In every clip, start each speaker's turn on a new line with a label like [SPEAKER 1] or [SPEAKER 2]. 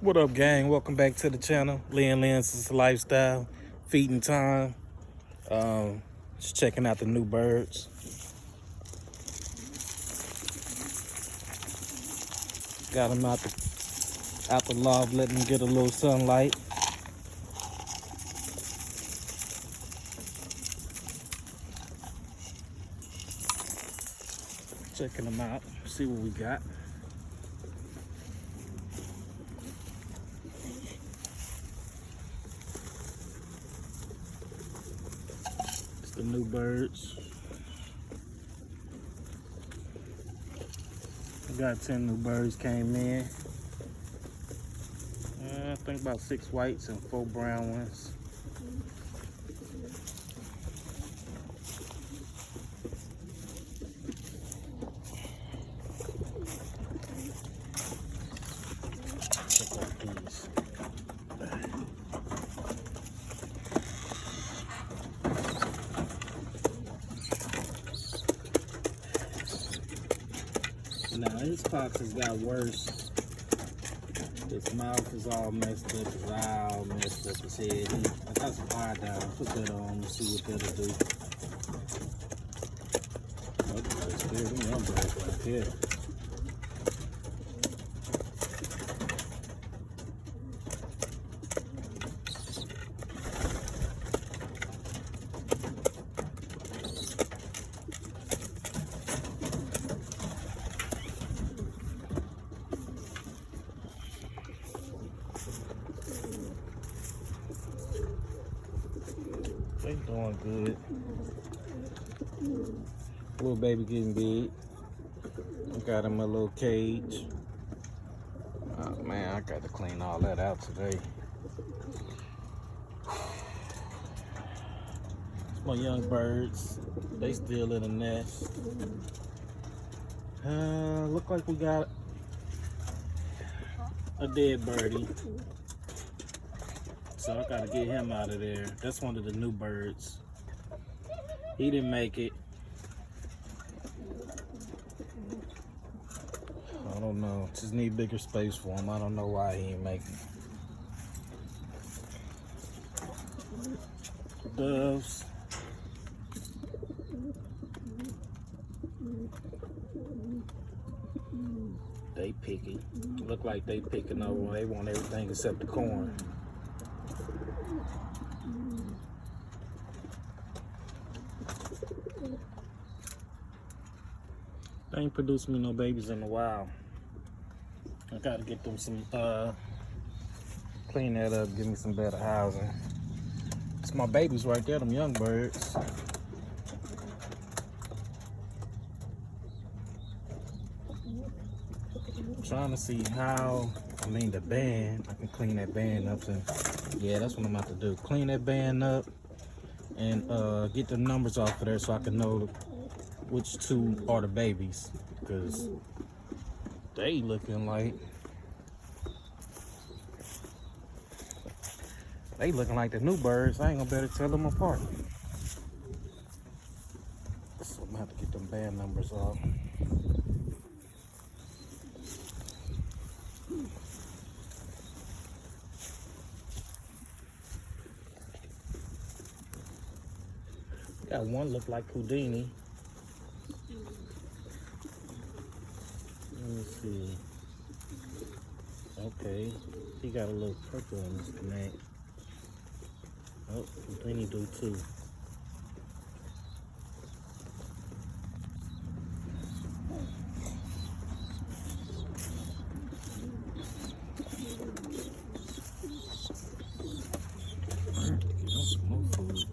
[SPEAKER 1] What up, gang? Welcome back to the channel. Lynn Lynn's Lifestyle, feeding time. Just checking out the new birds. Got them out the loft, letting them get a little sunlight. Checking them out, see what we got. It's the new birds. We got 10 new birds came in. I think about 6 whites and 4 brown ones. Check out these. Now his fox has got worse. His mouth is all messed up, his eye all messed up, his head. I got some eye down. Put that on and see what that'll do. That's good. Them young birds right there. They doing good. Little baby getting big. I got him a little cage. Oh man, I got to clean all that out today. It's my young birds. They still in the nest. Look like we got a dead birdie. So I gotta get him out of there. That's one of the new birds. He didn't make it. I don't know. Just need bigger space for him. I don't know why he ain't making it. Doves. They picky. Look like they picking over. They want everything except the corn. They ain't produced me no babies in a while. I gotta get them some, clean that up, give me some better housing. It's my babies right there, them young birds. I'm trying to see how, the band, I can clean that band up. And yeah, that's what I'm about to do. Clean that band up and get the numbers off of there so I can know which 2 are the babies, because they looking like the new birds. I ain't gonna better tell them apart. So I'm gonna have to get them band numbers off. Got one look like Houdini. Let me see. Okay, he got a little purple on his neck. Oh, Houdini do too. More food.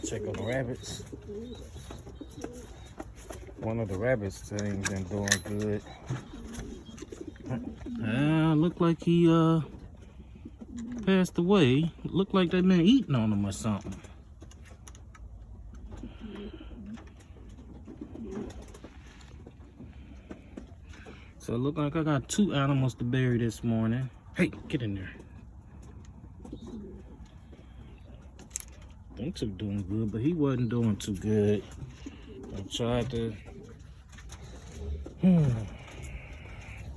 [SPEAKER 1] Check on the rabbits. One of the rabbits ain't been doing good. Look like he passed away. Looked like they been eating on him or something. So it look like I got 2 animals to bury this morning. Hey, get in there. Them 2 doing good, but he wasn't doing too good. I tried to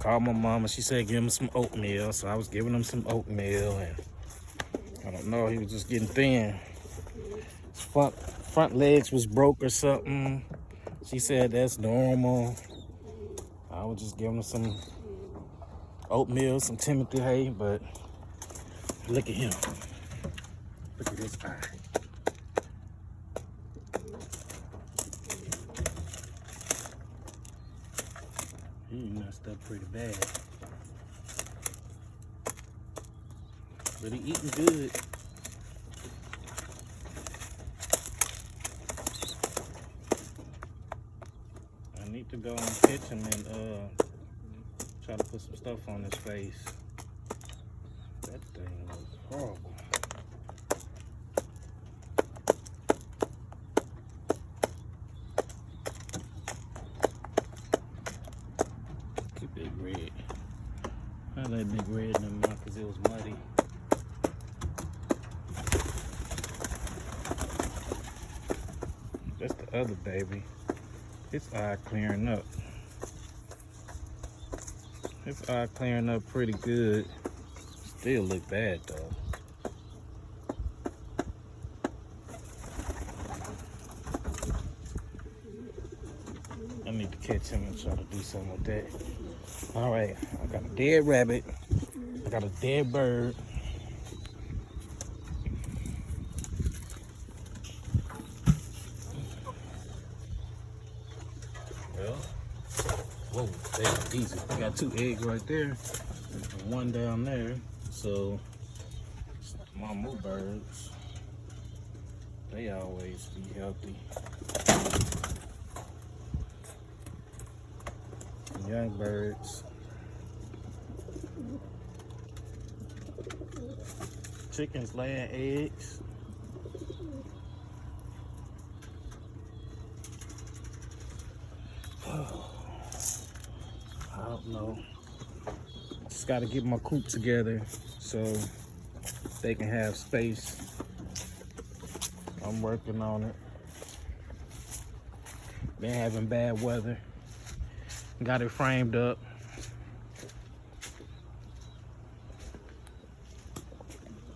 [SPEAKER 1] call my mama. She said give him some oatmeal, so I was giving him some oatmeal, and I don't know, he was just getting thin. His front legs was broke or something. She said that's normal. I was just giving him some oatmeal, some Timothy hay, but look at him. Look at his eye. He messed up pretty bad. But he eating good. I need to go in the kitchen and try to put some stuff on his face. That thing was horrible. Look at that red. I had that big red in the mouth because it was muddy. That's the other baby. His eye clearing up. His eye clearing up pretty good. Still look bad though. I need to catch him and try to do something with that. All right, I got a dead rabbit. I got a dead bird. Well, whoa, that's easy. I got 2 eggs right there and 1 down there. So my moo birds, they always be healthy. Young birds. Chickens laying eggs. I don't know. Just gotta get my coop together so they can have space. I'm working on it. Been having bad weather. Got it framed up.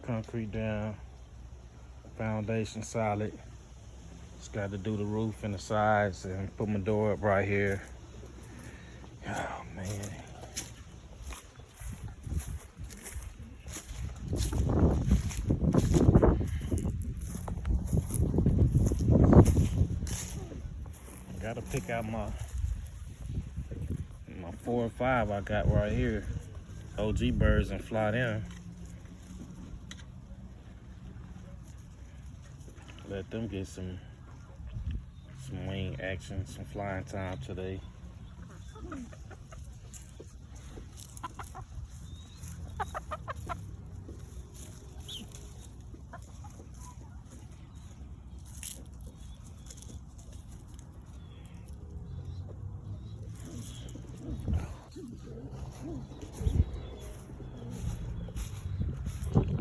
[SPEAKER 1] Concrete down. Foundation solid. Just got to do the roof and the sides and put my door up right here. Oh man. Gotta pick out my 4 or 5 I got right here. OG birds, and fly them. Let them get some wing action, some flying time today.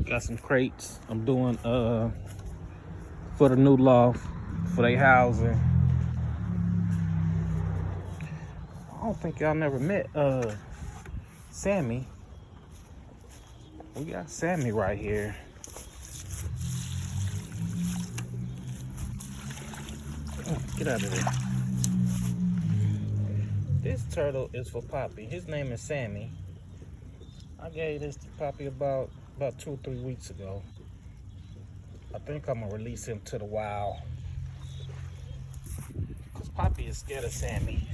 [SPEAKER 1] Got some crates I'm doing for the new loft, for their housing. I don't think y'all never met Sammy. We got Sammy right here. Get out of there. This turtle is for Poppy. His name is Sammy. I gave this to Poppy about 2 or 3 weeks ago. I think I'm gonna release him to the wild. Cause Poppy is scared of Sammy.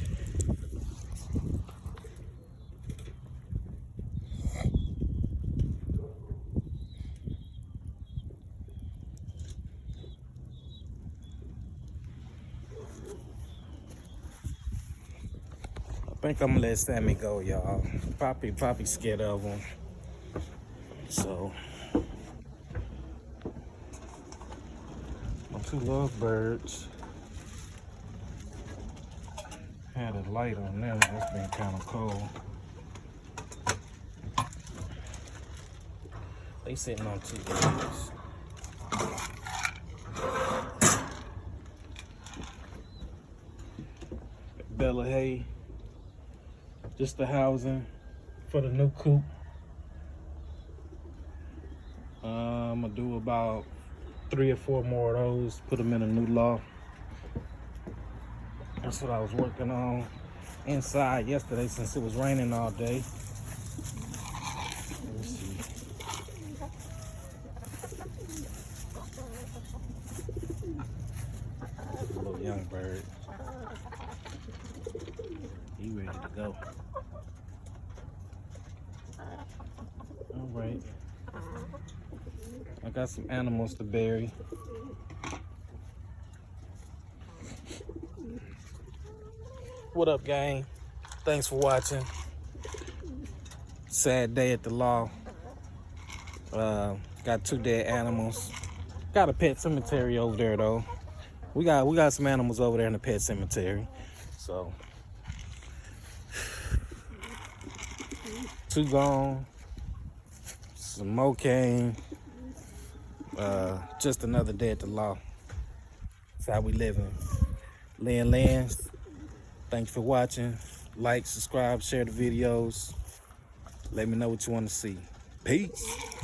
[SPEAKER 1] I think I'm gonna let Sammy go, y'all. Poppy's scared of him. So, my 2 lovebirds. Had a light on them. It's been kind of cold. They sitting on 2 days. Bella hay. Just the housing for the new coop. I'm gonna do about 3 or 4 more of those, put them in a new loft. That's what I was working on inside yesterday since it was raining all day. Let me see. Little young bird. He ready to go. All right. I got some animals to bury. What up, gang? Thanks for watching. Sad day at the law. Got 2 dead animals. Got a pet cemetery over there though. We got some animals over there in the pet cemetery. So 2 gone. Some more came. Just another day at the law. That's how we living. Lynn Lands. Thanks for watching. Like, subscribe, share the videos. Let me know what you want to see. Peace.